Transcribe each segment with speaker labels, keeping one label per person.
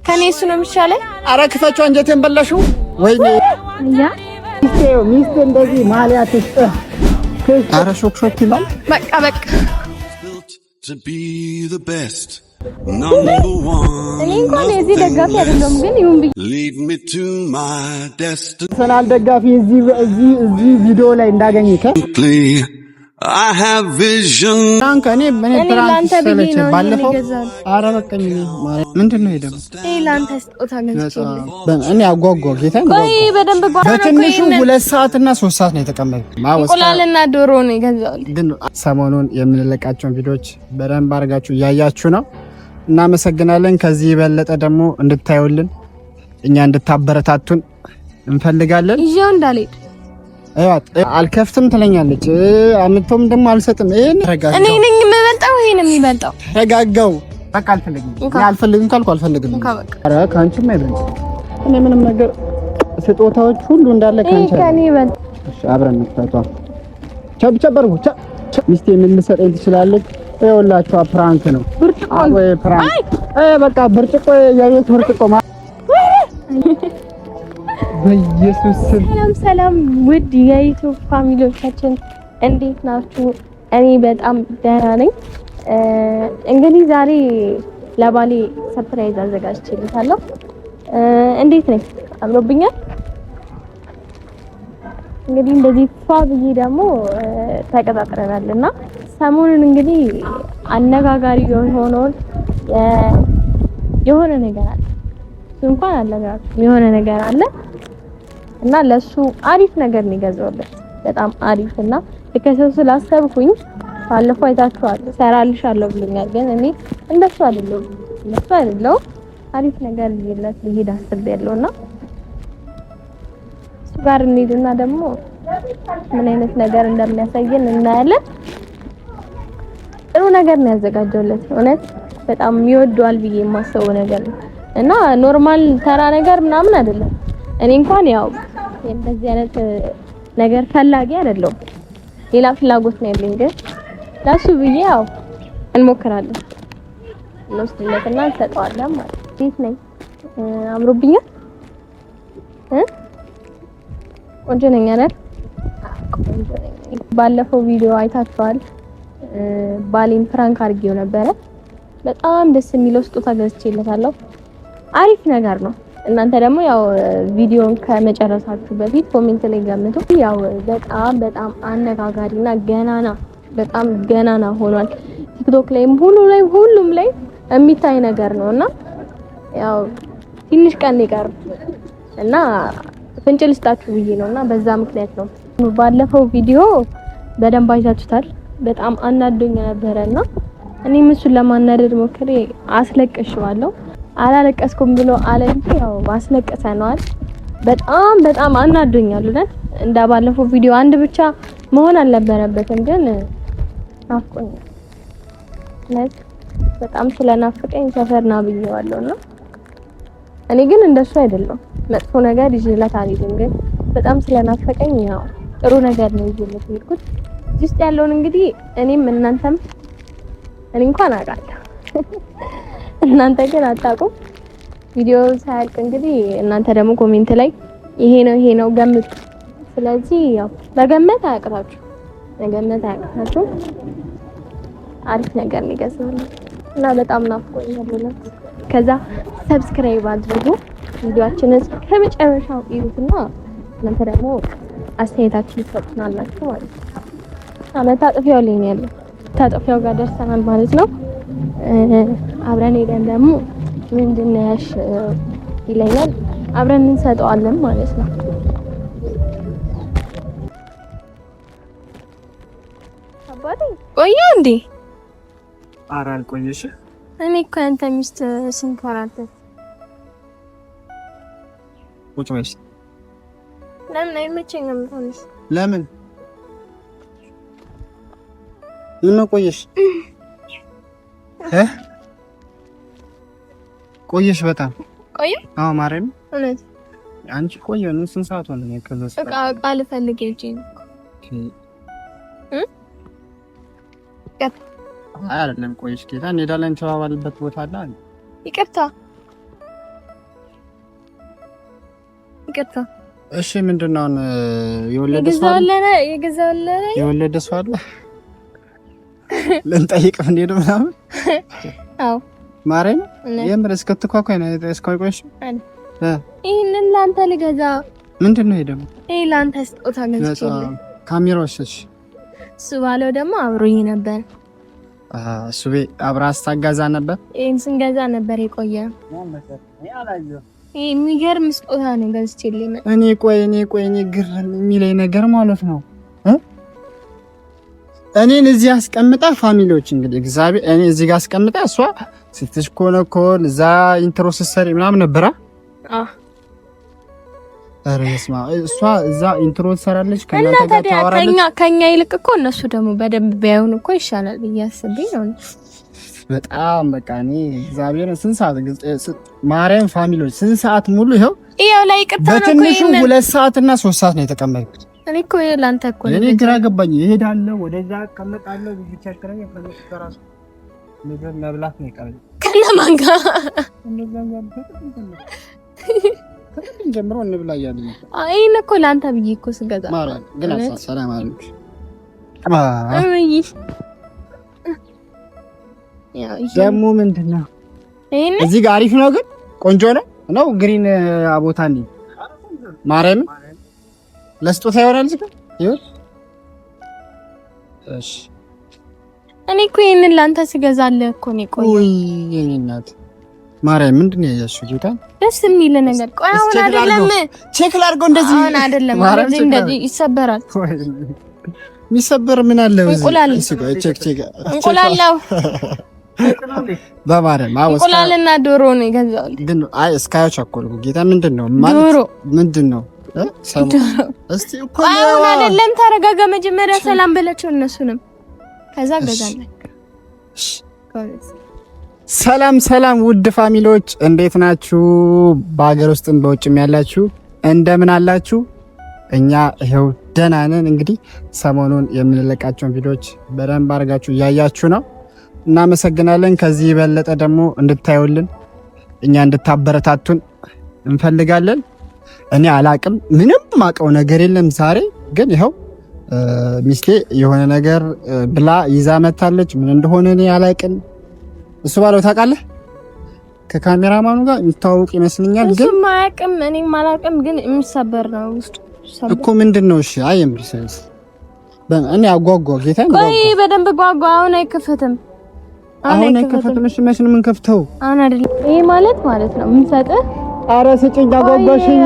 Speaker 1: ከኔ እሱ ነው የሚሻለው።
Speaker 2: ኧረ ክፈችው አንጀቴን በላሽው። ወይኔ
Speaker 1: ያ
Speaker 2: ሚስቴ እንደዚህ ማሊያ ትስጥ። ኧረ ሾክ ይላል።
Speaker 1: በቃ
Speaker 3: to be the best number one
Speaker 1: እኔ እንኳን የዚህ ደጋፊ አይደለም ግን ይሁን ብዬ
Speaker 3: lead me to my destiny
Speaker 2: ሰላል ደጋፊ እዚህ ቪዲዮ ላይ እንዳገኘከ
Speaker 3: I have vision
Speaker 2: ታንክ እኔ
Speaker 1: ላንተ ብዬ ነው
Speaker 2: ባለፈው ኧረ በቃኝ ማለት ምንድነው ሄደ
Speaker 1: ላንተ ስጦታ ገዝቼልህ
Speaker 2: እኔ አጓጓ ጌታ ነው
Speaker 1: ቆይ በደንብ
Speaker 2: በትንሹ 2 ሰዓት እና 3 ሰዓት ነው የተቀመጠው
Speaker 1: እንቁላልና ዶሮ ነው የገዛሁልህ
Speaker 2: ግን ሰሞኑን የምንለቃቸውን ቪዲዮዎች በደንብ አድርጋችሁ እያያችሁ ነው እናመሰግናለን ከዚህ የበለጠ ደግሞ እንድታዩልን እኛ እንድታበረታቱን እንፈልጋለን
Speaker 1: ይዤው እንዳልሄድ
Speaker 2: አልከፍትም ትለኛለች አምጥቶም ደግሞ አልሰጥም
Speaker 1: እኔ ነኝ የምበልጠው ይሄ ነው የሚበልጠው
Speaker 2: ተረጋጋው በቃ አልፈልግም ካልኩ አልፈልግም ኧረ ካንቺም አይደለም እኔ ምንም ነገር ስጦታዎች ሁሉ እንዳለ ካንቺ
Speaker 1: ከኔ ይበልጥ
Speaker 2: እሺ አብረን እንፈቷ ቸብቸበርኩ ሚስቴ ምን ልሰጠኝ ትችላለች ይኸውላችሁ ፕራንክ ነው ብርጭቆ ወይ ፕራንክ በቃ ብርጭቆ የቤት ብርጭቆ በኢየሱስ
Speaker 1: ሰላም ውድ የዩቲዩብ ፋሚሊዎቻችን እንዴት ናችሁ? እኔ በጣም ደህና ነኝ። እንግዲህ ዛሬ ለባሌ ሰርፕራይዝ አዘጋጅቼለታለሁ። እንዴት ነኝ? አምሮብኛል። እንግዲህ እንደዚህ ፋብዬ ደግሞ ተቀጣጥረናልና ሰሞኑን እንግዲህ አነጋጋሪ የሆነ ነገር አለ። እንኳን አነጋጋሪ የሆነ ነገር አለ እና ለሱ አሪፍ ነገር ነው የገዛሁለት በጣም አሪፍና ለከሰው ስላሰብኩኝ ባለፈው አይታችኋል ሰራልሻለሁ ብሎኛል ግን እኔ እንደሱ አይደለም አሪፍ ነገር ይዤለት ልሄድ አስቤያለሁና እሱ ጋር እንሂድና ደግሞ ምን አይነት ነገር እንደሚያሳየን እናያለን ጥሩ ነገር ነው ያዘጋጀሁለት እውነት በጣም ይወደዋል ብዬ የማስበው ነገር ነው እና ኖርማል ተራ ነገር ምናምን አይደለም እኔ እንኳን ያው እንደዚህ አይነት ነገር ፈላጊ አይደለም ሌላ ፍላጎት ነው ያለኝ ግን ለሱ ብዬ ያው እንሞክራለን እንወስድለትና እንሰጠዋለን ማለት እንዴት ነኝ አምሮብኛል ቆንጆ ነኝ አይደል ባለፈው ቪዲዮ አይታችኋል ባሌን ፍራንክ አድርጌው ነበረ በጣም ደስ የሚለው ስጦታ ገዝቼለታለሁ አሪፍ ነገር ነው እናንተ ደግሞ ያው ቪዲዮን ከመጨረሳችሁ በፊት ኮሜንት ላይ ገምቱ ያው በጣም አነጋጋሪና ገናና ሆኗል ቲክቶክ ላይም ሁሉም ላይ የሚታይ ነገር ነውና ያው ትንሽ ቀን ይቀር እና ፍንጭል ስጣችሁ ብዬ ነውና በዛ ምክንያት ነው ባለፈው ቪዲዮ በደንብ አይታችሁታል በጣም አናዶኛ ነበርና እኔም እሱን ለማናደድ ሞክሬ አስለቅሽዋለሁ አላለቀስኩም ብሎ አለ እንጂ ያው አስለቅሰናል በጣም አናዶኛል ማለት እንደባለፈው ቪዲዮ አንድ ብቻ መሆን አልነበረበትም ግን ናፍቆኛል ማለት በጣም ስለናፈቀኝ ሰፈርና ብዬዋለሁና እኔ ግን እንደሱ አይደለም መጥፎ ነገር ይዤላት አልሄድም ግን በጣም ስለናፈቀኝ ያው ጥሩ ነገር ነው ይዤላት የሄድኩት ውስጥ ያለውን እንግዲህ እኔም እናንተም እኔ እንኳን አውቃለሁ እናንተ ግን አታውቁም ቪዲዮ ሳያልቅ እንግዲህ እናንተ ደግሞ ኮሜንት ላይ ይሄ ነው ገምቱ ስለዚህ ያው መገመት አያቅታችሁ አሪፍ ነገር ሊገዛል እና በጣም ናፍቆኛል ከዛ ሰብስክራይብ አድርጉ ቪዲዮአችንን ከመጨረሻው ይዩትና እናንተ ደግሞ አስተያየታችሁን ትሰጡናላችሁ ማለት ነው አመታጥፊያው ላይ ነው ያለው ታጥፊያው ጋር ደርሰናል ማለት ነው አብረን ሄደን ደግሞ ምንድነው ይለኛል አብረን እንሰጠዋለን ማለት ነው አባቴ ቆየ እንዴ
Speaker 2: ኧረ አልቆየሽ
Speaker 1: እኔ እኮ አንተ ሚስት ስንት ወራት
Speaker 2: ቁጭ በይ
Speaker 1: ለምን አይመቸኝም ሆነሽ
Speaker 2: ለምን ቆየሽ ቆየሽ በጣም
Speaker 1: ቆየ
Speaker 2: አዎ ማርያም
Speaker 1: እውነት
Speaker 2: አንቺ ቆየ ነው ስንት ሰዓት ሆነ ነው ከዛ
Speaker 1: ቃል ፈልጌ እንጂ
Speaker 2: አይደለም ቆየሽ ጌታ እንሄዳለን ተባባልበት ቦታ አለ
Speaker 1: ይቅርታ ይቅርታ።
Speaker 2: እሺ ምንድነው የወለደ ሰው አለ ልንጠይቅ እንዴት ነው ምናምን?
Speaker 1: አዎ
Speaker 2: ማረኝ የምር እስከትኳኳይ ነው እስከቆይሽ
Speaker 1: ይሄንን ላንተ ልገዛ።
Speaker 2: ምንድነው ይሄ ደግሞ?
Speaker 1: ይሄ ላንተ ስጦታ ገዝቼልህ።
Speaker 2: ካሜራውስ?
Speaker 1: እሱ ባለው ደግሞ አብሮኝ ነበር።
Speaker 2: እሱ አብራስ ታጋዛ ነበር።
Speaker 1: ይሄን ስንገዛ ነበር የቆየ። ይሄ የሚገርም ስጦታ ነው ገዝቼልህ።
Speaker 2: እኔ ቆይ ግር የሚለኝ ነገር ማለት ነው እኔን እዚህ አስቀምጣ ፋሚሊዎች እንግዲህ እግዚአብሔር እኔ እዚህ ጋር አስቀምጣ እሷ ስትሽኮነኮን እዛ ኢንትሮ ስትሰሪ ምናምን ነበራ። አረስማ እሷ እዛ ኢንትሮ ትሰራለች ከእናንተ ጋር ታወራለች።
Speaker 1: ከኛ ይልቅ እኮ እነሱ ደግሞ በደንብ ቢያዩን እኮ ይሻላል ብዬ አስቤ ነው።
Speaker 2: በጣም በቃ እኔ እግዚአብሔር ስንት ሰዓት ማርያም ፋሚሊዎች ስንት ሰዓት ሙሉ ይኸው
Speaker 1: ላይ ይቅርታ ነው
Speaker 2: በትንሹ 2 ሰዓት እና 3 ሰዓት ነው የተቀመጥኩት።
Speaker 1: እኔ እኮ ላንተ እኮ
Speaker 2: እኔ ግራ ገባኝ። እሄዳለሁ ወደዛ እቀመጣለሁ ቢቸግረኝ ከነሱ ጋር ነገር መብላት ነው የቀረኝ።
Speaker 1: ከነማን ጋር
Speaker 2: ጀምሮ እንብላ እያለኝ
Speaker 1: አይን እኮ ላንተ ብዬ እኮ ስገዛ
Speaker 2: ማለት ግን ሰላም አለች። ደግሞ ምንድነው እዚህ ጋር አሪፍ ነው ግን ቆንጆ ነው ግሪን አቦታ ነኝ ማርያም ለስጦታ ይሆናል እዚህ ጋር ይሁን። እሺ
Speaker 1: እኔ እኮ ይሄንን ላንተ ስገዛልህ እኮ ነው ቆይ።
Speaker 2: ወይ የኔ እናት ማርያም ምንድነው ያያሽው? ጌታ
Speaker 1: ደስ የሚል ነገር ቆይ አሁን አይደለም
Speaker 2: ቼክ ላድርገው። እንደዚህ
Speaker 1: አሁን አይደለም እንደዚህ ይሰበራል።
Speaker 2: የሚሰበር ምን አለ እዚህ? እሺ ቆይ ቼክ
Speaker 1: እንቁላላው
Speaker 2: በማርያም
Speaker 1: እንቁላልና ዶሮ ነው የገዛው።
Speaker 2: ግን አይ እስካያው ቸኮልኩ። ጌታ ምንድነው ማለት
Speaker 1: ዶሮ
Speaker 2: ምንድነው? እስቲ እኮ
Speaker 1: አሁን አይደለም ተረጋጋ። መጀመሪያ ሰላም በላቸው እነሱንም ከዛ ገዛለን።
Speaker 2: ሰላም ውድ ፋሚሊዎች እንዴት ናችሁ? በአገር ውስጥም በውጭም ያላችሁ እንደምን አላችሁ? እኛ ይሄው ደህና ነን። እንግዲህ ሰሞኑን የምንለቃቸውን ቪዲዮዎች በደንብ አድርጋችሁ እያያችሁ ነው። እናመሰግናለን። ከዚህ የበለጠ ደግሞ እንድታዩልን እኛ እንድታበረታቱን እንፈልጋለን። እኔ አላቅም ምንም ማቀው ነገር የለም። ዛሬ ግን ይኸው ሚስቴ የሆነ ነገር ብላ ይዛ መታለች። ምን እንደሆነ እኔ አላቅም። እሱ ባለው ታውቃለህ ከካሜራማኑ ጋር የሚታወቅ ይመስልኛል። ግን
Speaker 1: እሱ ማያቅም እኔም አላቅም። ግን የሚሰበር ነው ውስጥ
Speaker 2: እኮ ምንድነው? እሺ አይ እምብሰስ እኔ አጓጓ ጌታ ነው።
Speaker 1: ቆይ በደንብ ጓጓ። አሁን አይከፈትም።
Speaker 2: አሁን አይከፈትም። እሺ መቼ ነው የምንከፍተው?
Speaker 1: አሁን አይደለም ይሄ ማለት ነው የምንሰጥህ።
Speaker 2: አረ ስጭኝ አጓጓሽኝ።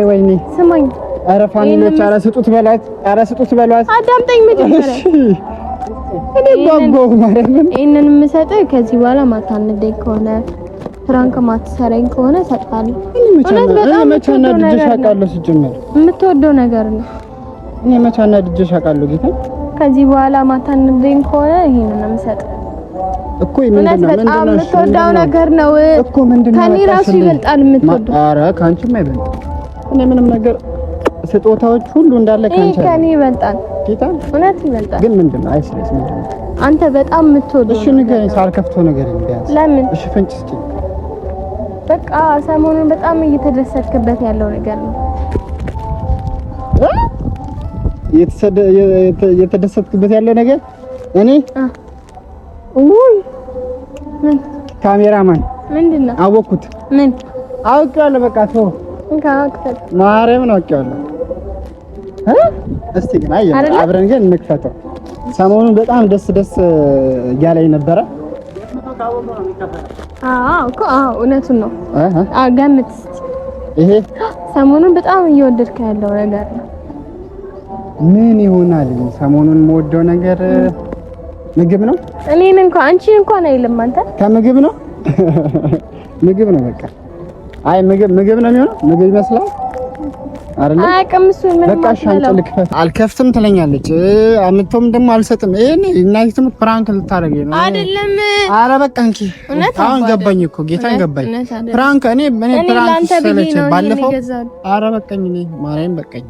Speaker 2: ወይኔ
Speaker 1: ስማኝ።
Speaker 2: አረ ፋሚሊዎች አረ ስጡት በሏት። አረ ስጡት በሏት።
Speaker 1: አዳምጠኝ መጀመሪያ።
Speaker 2: እኔ ጓጓው ማለት ነው።
Speaker 1: ይሄንን የምሰጥህ ከዚህ በኋላ ማታነደኝ ከሆነ ፍራንክ ማትሰረኝ ከሆነ እሰጥሃለሁ።
Speaker 2: እኔ መቻና ድጅሽ አውቃለሁ። ሲጀመር
Speaker 1: የምትወደው ነገር ነው።
Speaker 2: እኔ መቻና ድጅሽ አውቃለሁ ጌታ።
Speaker 1: ከዚህ በኋላ ማታነደኝ ከሆነ ይሄንን ነው የምሰጥህ
Speaker 2: እኮ ምንድነው
Speaker 1: የምትወደው ነገር ነው
Speaker 2: እኮ ምንድነው?
Speaker 1: ከኔ ራሱ ይበልጣል የምትወደው።
Speaker 2: ኧረ ካንቺም አይበልጥ። እኔ ምንም ነገር ስጦታዎች ሁሉ እንዳለ ካንቺ
Speaker 1: ከኔ ይበልጣል ጌታ፣ እውነት ይበልጣል።
Speaker 2: ግን ምንድነው? አይስለስ ምንድነው?
Speaker 1: አንተ በጣም የምትወደው።
Speaker 2: እሺ ንገረኝ፣ ሳልከፍተው ነገር እንዲያዝ።
Speaker 1: ለምን?
Speaker 2: እሺ ፍንጭ እስኪ።
Speaker 1: በቃ ሰሞኑን በጣም እየተደሰትክበት ያለው ነገር ነው።
Speaker 2: እየተደሰትክበት ያለው ነገር እኔ
Speaker 1: ውይ ምን
Speaker 2: ካሜራማን
Speaker 1: ምንድነው?
Speaker 2: አወኩት።
Speaker 1: ምን
Speaker 2: አውቄዋለሁ። በቃ ተው
Speaker 1: እንካክፈት።
Speaker 2: ማርያምን አውቄዋለሁ። እስቲ ግን አብረን ግን እንክፈተው። ሰሞኑን በጣም ደስ እያለኝ ነበረ።
Speaker 1: እኮ እውነቱን ነው። ገምት እስቲ። ይሄ ሰሞኑን በጣም እየወደድክ ያለው ነገር ነው።
Speaker 2: ምን ይሆናል? ሰሞኑን የምወደው ነገር ምግብ ነው።
Speaker 1: እኔን እንኳን አንቺን እንኳን አይልም። አንተ
Speaker 2: ከምግብ ነው ምግብ ነው በቃ። አይ ምግብ ነው የሚሆነው። ምግብ ይመስላል አይደል?
Speaker 1: አያውቅም እሱ ምን
Speaker 2: በቃ ሻንጣ ልክፈት። አልከፍትም ትለኛለች። አምጥቶም ደግሞ አልሰጥም። ይሄኔ እናይቱም ፕራንክ ልታረገኝ ነው አይደለም? ኧረ በቃ እንኪ። አሁን ገባኝ እኮ ጌታን ገባኝ። ፕራንክ እኔ ፕራንክ ስለች ባለፈው። ኧረ በቃኝ እኔ ማርያም በቃኝ።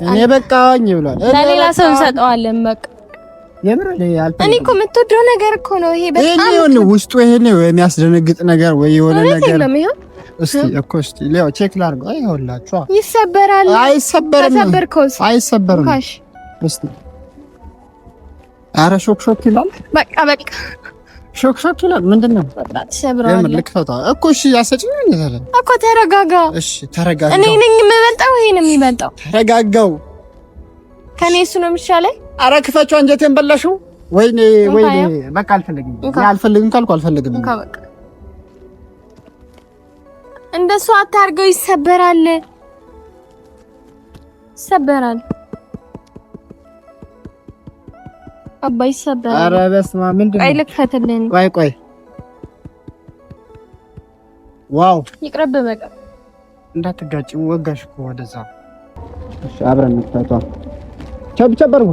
Speaker 2: እኔ በቃኝ ብሏል።
Speaker 1: ለሌላ ሰው እንሰጠዋለን በቃ። እኔ እኮ የምትወደው ነገር እኮ ነው ይሄ። በጣም
Speaker 2: ውስጡ ይሄ ነው የሚያስደነግጥ ነገር ወይ የሆነ ነገር እስቲ እኮ እስቲ ሌው ቼክ ላድርገው። አይሆንላችሁ።
Speaker 1: ይሰበራል።
Speaker 2: አይሰበርም።
Speaker 1: ተሰበርከውስ?
Speaker 2: አይሰበርም። እስቲ ኧረ ሾክ ሾክ ይላል። በቃ ሾክ ሾክ ይላል። ምንድነው? በቃ ተሰብሯል። ልክፈታው እኮ እሺ። ያሰጭኝ ነገር እኮ ተረጋጋ። እሺ ተረጋጋ። እኔ ነኝ የምበልጠው፣ ይሄ ነው የሚበልጠው። ተረጋጋው። ከኔ እሱ ነው የሚሻለኝ። ኧረ ክፈችው። አንጀቴን በላሽው። ወይኔ በቃ አልፈልግም። አልፈልግም ካልኩ አልፈልግም። በቃ እንደሱ አታርገው። ይሰበራል። አባይ ይሰበራል። ኧረ በስመ አብ። ምንድነው? ቆይ ልክፈትልኝ። ቆይ ዋው ይቅርብ። በቃ እንዳትጋጭ። ወጋሽ እኮ ወደዛ። እሺ አብረን እንፈታው። ቸብቸበርኩ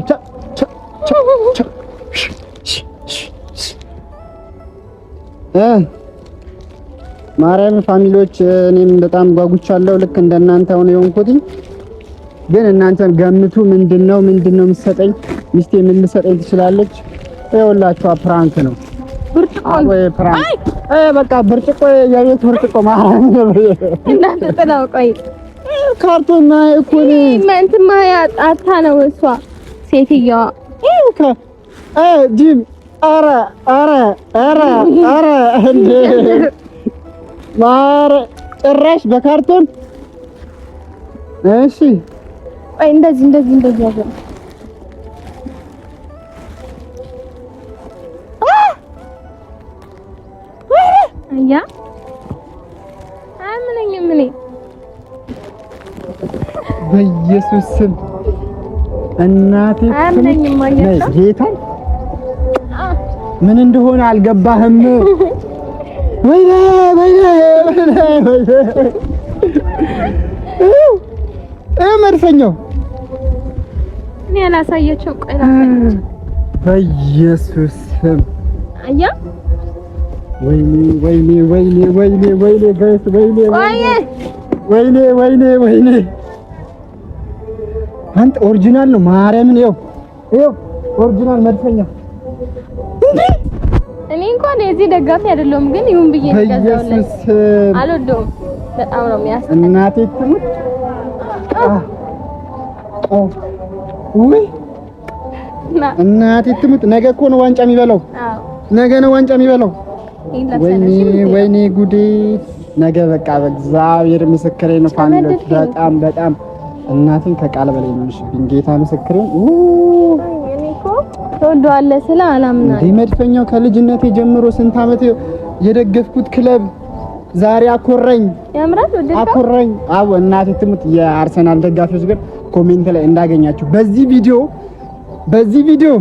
Speaker 2: ማርያም ፋሚሊዎች፣ እኔም በጣም ጓጉቻለሁ። ልክ እንደናንተ ሆነ የሆንኩት ግን እናንተም ገምቱ። ምንድነው የምትሰጠኝ ሚስቴ? ምን ልሰጠኝ ትችላለች? ይኸውላችሁ ፕራንክ ነው። ብርጭቆ ወይ ፕራንክ? በቃ ብርጭቆ፣ የቤት ብርጭቆ ማርያም እናንተ ጥላው። ቆይ ካርቶን ማይ እኮ ነው እንትን ማያ ጣታ ነው እሷ ሴትዮዋ። ጂም ኧረ እንዴ ማር ጭራሽ በካርቶን። እሺ አይ እንደዚህ ያዘ። አያ ምን በኢየሱስ ስም እናቴ ጌታ ምን እንደሆነ አልገባህም? ወይኔ መድፈኛው እኔ አላሳየቸው። ቆይ ላሳየቸው በኢየሱስ ስም። አያ ወይኔ ጋይስ፣ ወይኔ አንተ ኦሪጂናል ነው ማርያምን። ይኸው ኦሪጂናል መድፈኛ። እኔ እንኳን የዚህ ደጋፊ አይደለሁም፣ ግን ይሁን ብዬ ገዛውለት። አልወደውም፣ በጣም ነው የሚያስጠላ። እናቴ ትሙት። እናቴ ትሙት። ነገ እኮ ነው ዋንጫ የሚበላው። ነገ ነው ዋንጫ የሚበላው። ወይኔ ጉዴ! ነገ በቃ በእግዚአብሔር ምስክሬ ነው ፋሚሊዎች፣ በጣም እናቴን ከቃል በላይ ነው። እሺ ጌታ ምስክሬ። እኔ እኮ ተወዷለ ስለ አላምና መድፈኛው ከልጅነቴ ጀምሮ ስንት ዓመት የደገፍኩት ክለብ ዛሬ አኮረኝ። ያምራል። አኮረኝ። አዎ እናቴ ትሙት። የአርሰናል ደጋፊዎች ግን ኮሜንት ላይ እንዳገኛችሁ በዚህ ቪዲዮ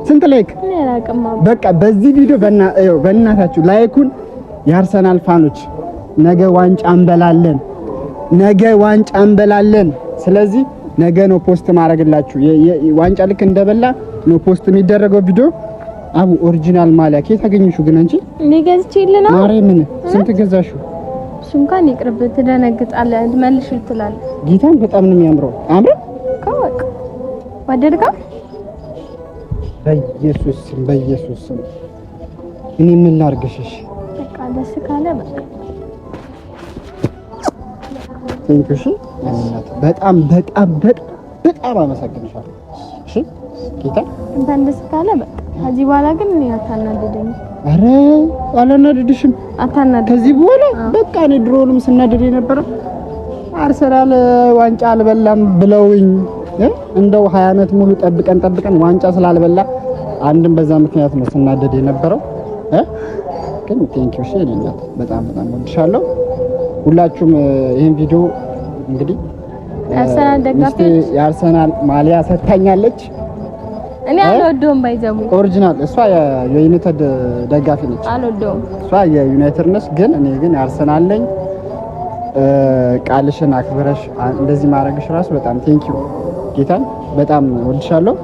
Speaker 2: ስንት ላይክ በቃ በዚህ ቪዲዮ በእናታችሁ ላይኩን። የአርሰናል ፋኖች ነገ ዋንጫ እንበላለን። ስለዚህ ነገ ነው ፖስት ማድረግላችሁ። ዋንጫ ልክ እንደበላ ነው ፖስት የሚደረገው ቪዲዮ። አቡ ኦሪጂናል ማሊያ ከየት አገኘሽው ግን አንቺ? እኔ ገዝቼልህ ነው። ማሬ ምን ስንት ገዛሽው? እሱን እንኳን ይቅርብ፣ ትደነግጣለህ፣ ትመልሽ ትላለህ። ጌታን በጣም ነው የሚያምረው። አምሮ ካወቅ ወደድካ? በኢየሱስ ስም እኔ ምን ላድርግሽ? በቃ ደስ ካለ በቃ ቴንክሽ። በጣም አመሰግንሻለሁ። እሺ ጌታ እንትን ደስ ካለ በቃ ከዚህ በኋላ ግን እኔ አታናደደኝ። አረ አላናደድሽም። አታናደድ ከዚህ በኋላ በቃ እኔ ድሮንም ስናደድ የነበረው አርሰናል ዋንጫ አልበላም ብለውኝ እንደው 20 ዓመት ሙሉ ጠብቀን ዋንጫ ስላልበላ አንድም በዛ ምክንያት ነው ስናደድ የነበረው። ግን ቴንኪው እሺ። እኔ በጣም ወድሻለሁ። ሁላችሁም ይሄን ቪዲዮ እንግዲህ አርሰናል ደጋፊዎች የአርሰናል ማሊያ ሰጥታኛለች። እኔ አልወደውም። ባይዘሙ ኦሪጂናል እሷ የዩናይትድ ደጋፊ ነች። አልወደውም። እሷ የዩናይትድ ነች፣ ግን እኔ ግን አርሰናል ነኝ። ቃልሽን አክብረሽ እንደዚህ ማድረግሽ ራሱ በጣም ቴንኪው። ጌታን በጣም ወድሻለሁ፣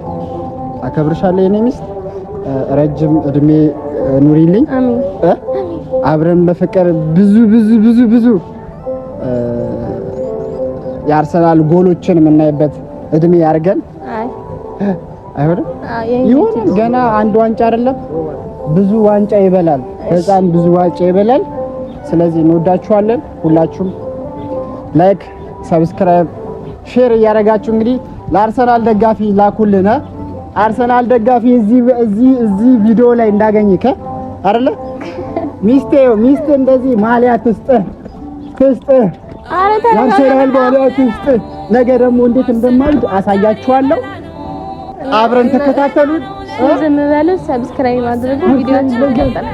Speaker 2: አከብርሻለሁ። የኔ ሚስት ረጅም እድሜ ኑሪልኝ። አሜን። አብረን በፍቅር ብዙ የአርሰናል ጎሎችን የምናይበት እድሜ ያርገን። አይሆንም? ይሁን። ገና አንድ ዋንጫ አይደለም ብዙ ዋንጫ ይበላል። ህፃን ብዙ ዋንጫ ይበላል። ስለዚህ እንወዳችኋለን። ሁላችሁም ላይክ፣ ሰብስክራይብ፣ ሼር እያደረጋችሁ እንግዲህ ለአርሰናል ደጋፊ ላኩልን። አርሰናል ደጋፊ እዚህ ቪዲዮ ላይ እንዳገኘከ አይደለ? ሚስቴ እንደዚህ ማሊያ ትስጥህ። አርሰናል ማሊያ ትስጥህ። ነገ ደግሞ እንዴት እንደማልድ አሳያችኋለሁ። አብረን ተከታተሉን።
Speaker 1: ዝም በሉ፣ ሰብስክራይብ አድርጉ። ቪዲዮአችንን ይቀጥላል።